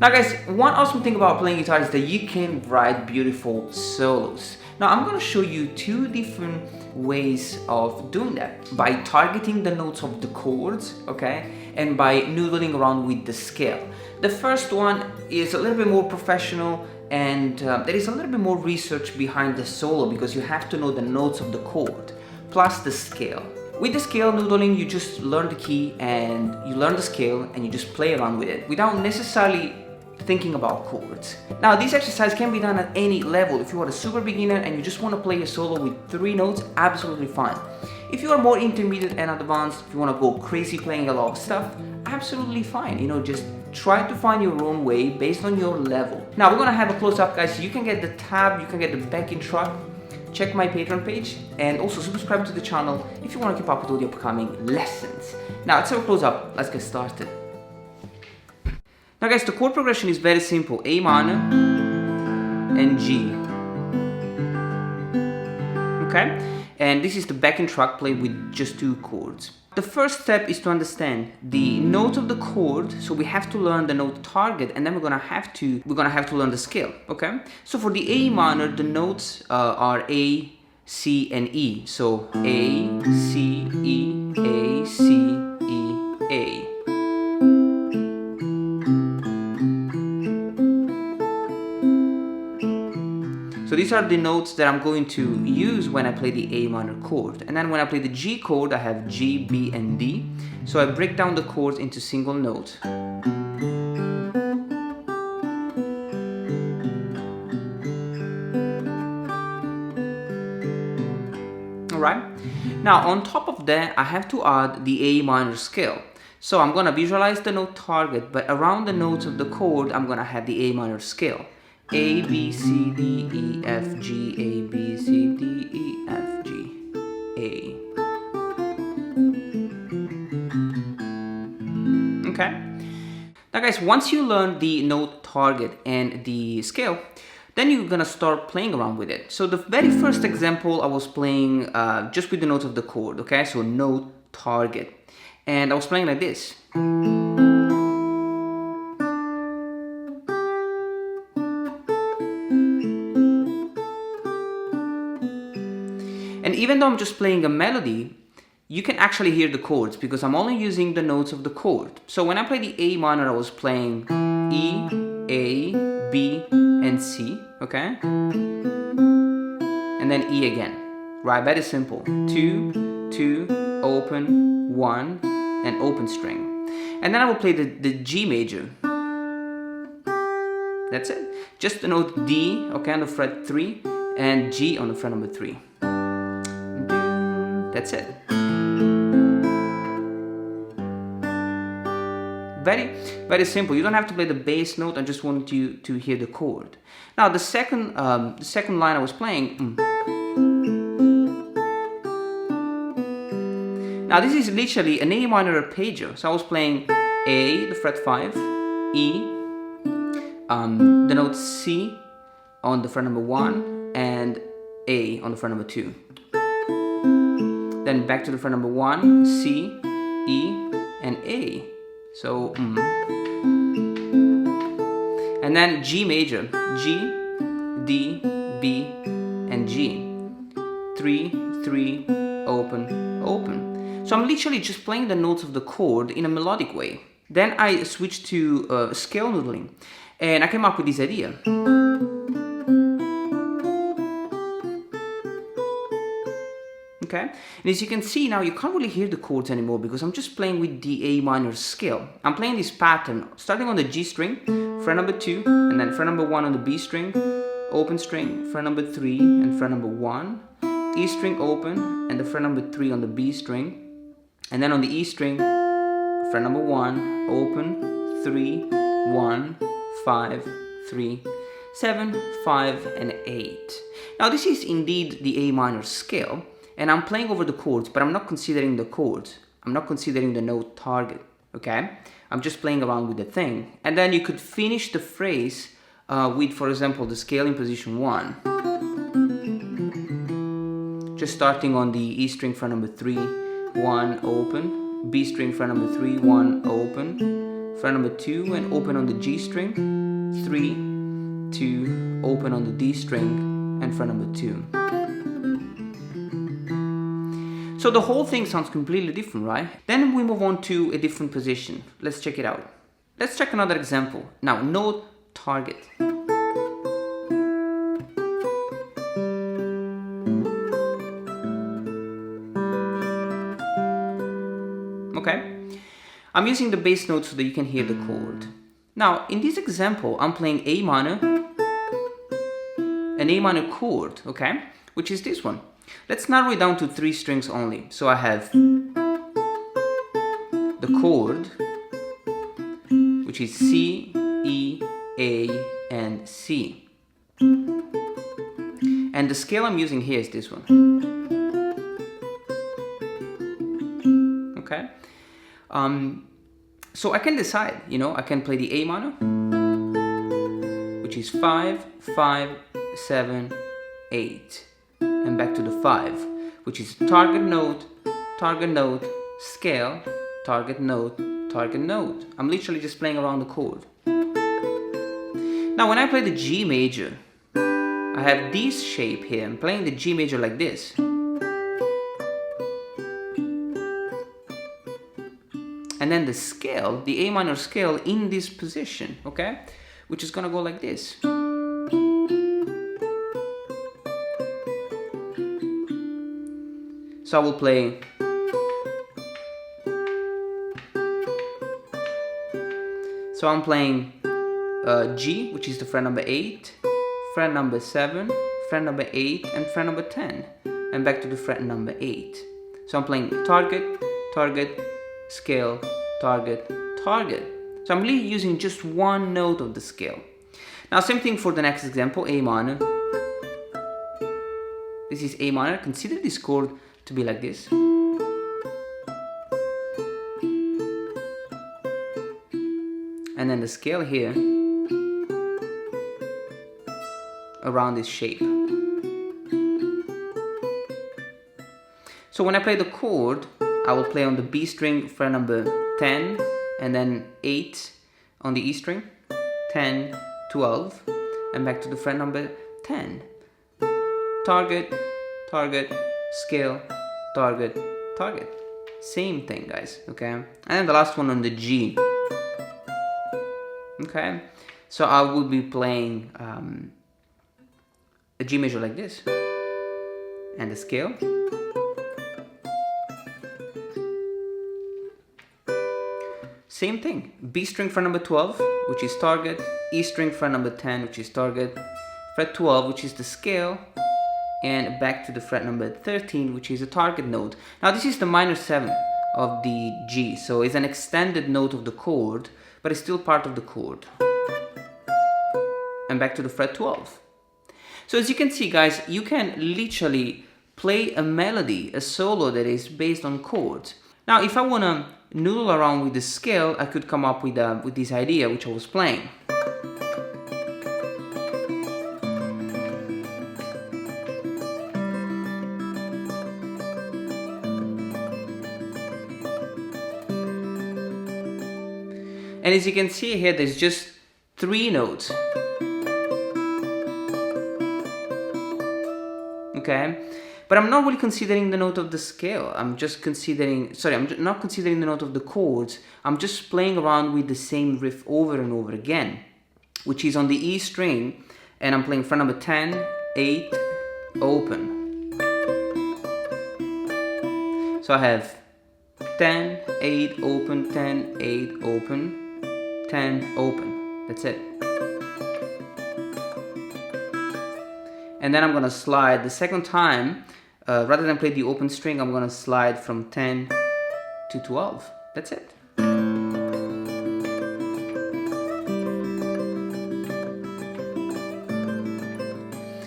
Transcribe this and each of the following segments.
Now guys, one awesome thing about playing guitar is that you can write beautiful solos. Now I'm going to show you two different ways of doing that. By targeting the notes of the chords, okay, and by noodling around with the scale. The first one is a little bit more professional, and there is a little bit more research behind the solo because you have to know the notes of the chord plus the scale. With the scale noodling, you just learn the key and you learn the scale and you just play around with it without necessarily thinking about chords. Now this exercise can be done at any level. If you are a super beginner and you just want to play a solo with 3 notes, absolutely fine. If you are more intermediate and advanced, if you want to go crazy playing a lot of stuff, absolutely fine. You know, just try to find your own way based on your level. Now we're gonna have a close-up, guys. You can get the tab, you can get the backing track. Check my Patreon page and also subscribe to the channel if you want to keep up with all the upcoming lessons. Now let's have a close-up. Let's get started. Now guys, the chord progression is very simple. A minor and G. Okay? And this is the backing track played with just 2 chords. The first step is to understand the note of the chord, so we have to learn the note target, and then we're gonna have to learn the scale, okay? So for the A minor, the notes are A, C, and E. So A, C, E, A, C, E, A. So these are the notes that I'm going to use when I play the A minor chord. And then when I play the G chord, I have G, B, and D. So I break down the chords into single notes. Alright? Now on top of that, I have to add the A minor scale. So I'm gonna visualize the note target, but around the notes of the chord, I'm gonna have the A minor scale. A, B, C, D, E, F, G, A, B, C, D, E, F, G, A. Okay? Now guys, once you learn the note target and the scale, then you're gonna start playing around with it. So the very first example, I was playing just with the notes of the chord, okay? So note target. And I was playing like this. And even though I'm just playing a melody, you can actually hear the chords because I'm only using the notes of the chord. So when I play the A minor, I was playing E, A, B, and C, okay? And then E again, right? Very simple. 2, 2, open, 1, and open string. And then I will play the G major. That's it. Just the note D, okay, on the fret 3, and G on the fret number 3. That's it. Very, very simple. You don't have to play the bass note. I just wanted you to hear the chord. Now the second line I was playing. Now this is literally an A minor arpeggio. So I was playing A, the fret 5, E, the note C on the fret number 1, and A on the fret number 2. Then back to the fret number 1, C, E, and A. So, and then G major, G, D, B, and G. 3, 3, open, open. So I'm literally just playing the notes of the chord in a melodic way. Then I switched to scale noodling, and I came up with this idea. Okay? And as you can see now, you can't really hear the chords anymore because I'm just playing with the A minor scale. I'm playing this pattern, starting on the G string, fret number 2, and then fret number 1 on the B string, open string, fret number 3, and fret number 1, E string open, and the fret number 3 on the B string, and then on the E string, fret number 1, open, 3, 1, 5, 3, 7, 5, and 8. Now this is indeed the A minor scale. And I'm playing over the chords, but I'm not considering the chords. I'm not considering the note target, okay? I'm just playing around with the thing. And then you could finish the phrase with, for example, the scale in position 1. Just starting on the E string fret number 3, 1, open, B string fret number 3, 1, open, fret number 2 and open on the G string, 3, 2, open on the D string, and fret number 2. So the whole thing sounds completely different, right? Then we move on to a different position. Let's check it out. Let's check another example. Now, note target. Okay, I'm using the bass note so that you can hear the chord. Now, in this example, I'm playing A minor, an A minor chord, okay, which is this one. Let's narrow it down to 3 strings only. So I have the chord, which is C, E, A, and C. And the scale I'm using here is this one. Okay. So I can decide, you know, I can play the A minor, which is 5, 5, 7, 8, and back to the 5, which is target note, scale, target note, target note. I'm literally just playing around the chord. Now when I play the G major, I have this shape here. I'm playing the G major like this. And then the scale, the A minor scale in this position, okay? Which is gonna go like this. So I will play so I'm playing G, which is the fret number 8, fret number 7, fret number 8, and fret number 10, and back to the fret number 8. So I'm playing target, target, scale, target, target. So I'm really using just one note of the scale. Now same thing for the next example, A minor. This is A minor. Consider this chord to be like this. And then the scale here around this shape. So when I play the chord, I will play on the B string, fret number 10, and then 8 on the E string, 10, 12, and back to the fret number 10. Target, target, scale, target, target. Same thing, guys, okay? And then the last one on the G. Okay, so I will be playing a G major like this, and the scale. Same thing, B string fret number 12, which is target, E string fret number 10, which is target, fret 12, which is the scale, and back to the fret number 13, which is a target note. Now this is the minor 7 of the G, so it's an extended note of the chord, but it's still part of the chord. And back to the fret 12. So as you can see, guys, you can literally play a melody, a solo that is based on chords. Now if I want to noodle around with the scale, I could come up with this idea which I was playing. And as you can see here, there's just 3 notes. Okay? But I'm not really considering the note of the scale. I'm just considering, I'm not considering the note of the chords. I'm just playing around with the same riff over and over again, which is on the E string, and I'm playing fret number 10, 8, open. So I have 10, 8, open, 10, 8, open, 10, open. That's it. And then I'm gonna slide the second time. Rather than play the open string, I'm gonna slide from 10 to 12. That's it.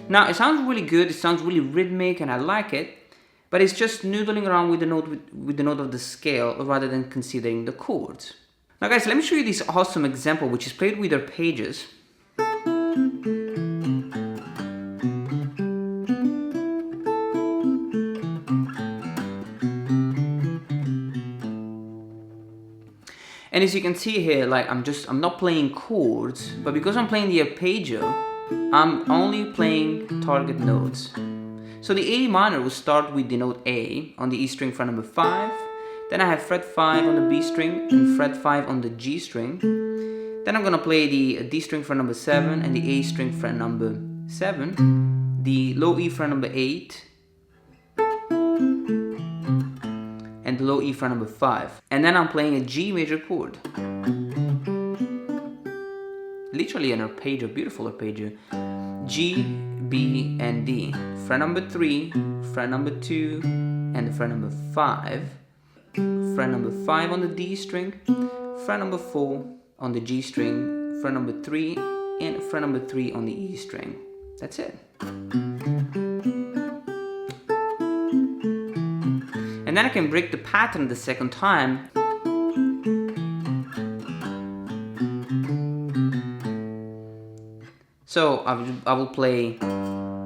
Now it sounds really good, it sounds really rhythmic, and I like it, but it's just noodling around with the note of the scale rather than considering the chords. Now guys, let me show you this awesome example which is played with Arpeggios. And as you can see here, like I'm not playing chords, but because I'm playing the arpeggio, I'm only playing target notes. So the A minor will start with the note A on the E string fret number 5. Then I have fret 5 on the B string and fret 5 on the G string. Then I'm gonna play the D string fret number 7 and the A string fret number 7, the low E fret number 8, and the low E fret number 5. And then I'm playing a G major chord. Literally an arpeggio, beautiful arpeggio. G, B, and D. Fret number 3, fret number 2, and the fret number 5. Fret number 5 on the D string, fret number 4 on the G string, fret number 3, and fret number 3 on the E string. That's it. And then I can break the pattern the second time. So I will play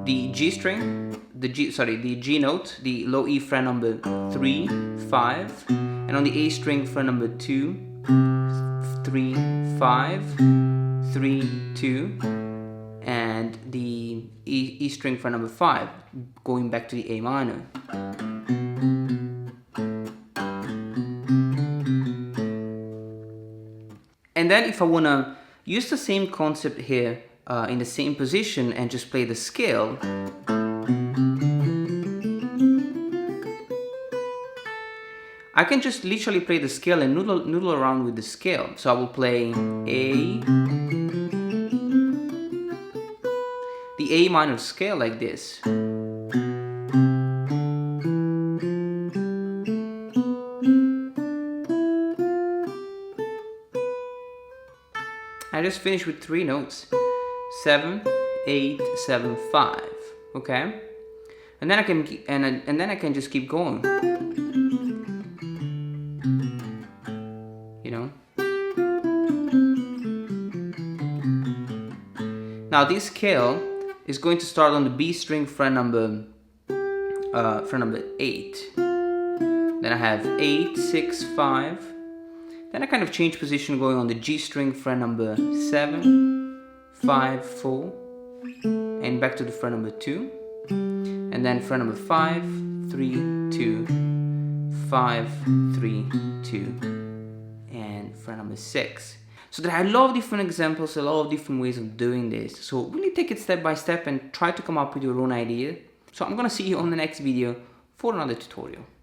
the G string, the G note, the low E fret number 3, 5, and on the A string fret number 2, 3, 5, 3, 2, and the E string fret number 5, going back to the A minor. And then if I wanna use the same concept here in the same position and just play the scale, I can just literally play the scale and noodle around with the scale. So I will play A, the A minor scale like this. I just finished with 3 notes, 7, 8, 7, 5. Okay, and then I can and then I can just keep going. You know. Now this scale is going to start on the B string fret number 8. Then I have 8, 6, 5. Then I kind of change position going on the G string fret number 7, 5, 4, and back to the fret number 2, and then fret number 5, 3, 2, 5, 3, 2, and fret number 6. So there are a lot of different examples, a lot of different ways of doing this. So really take it step by step and try to come up with your own idea. So I'm gonna see you on the next video for another tutorial.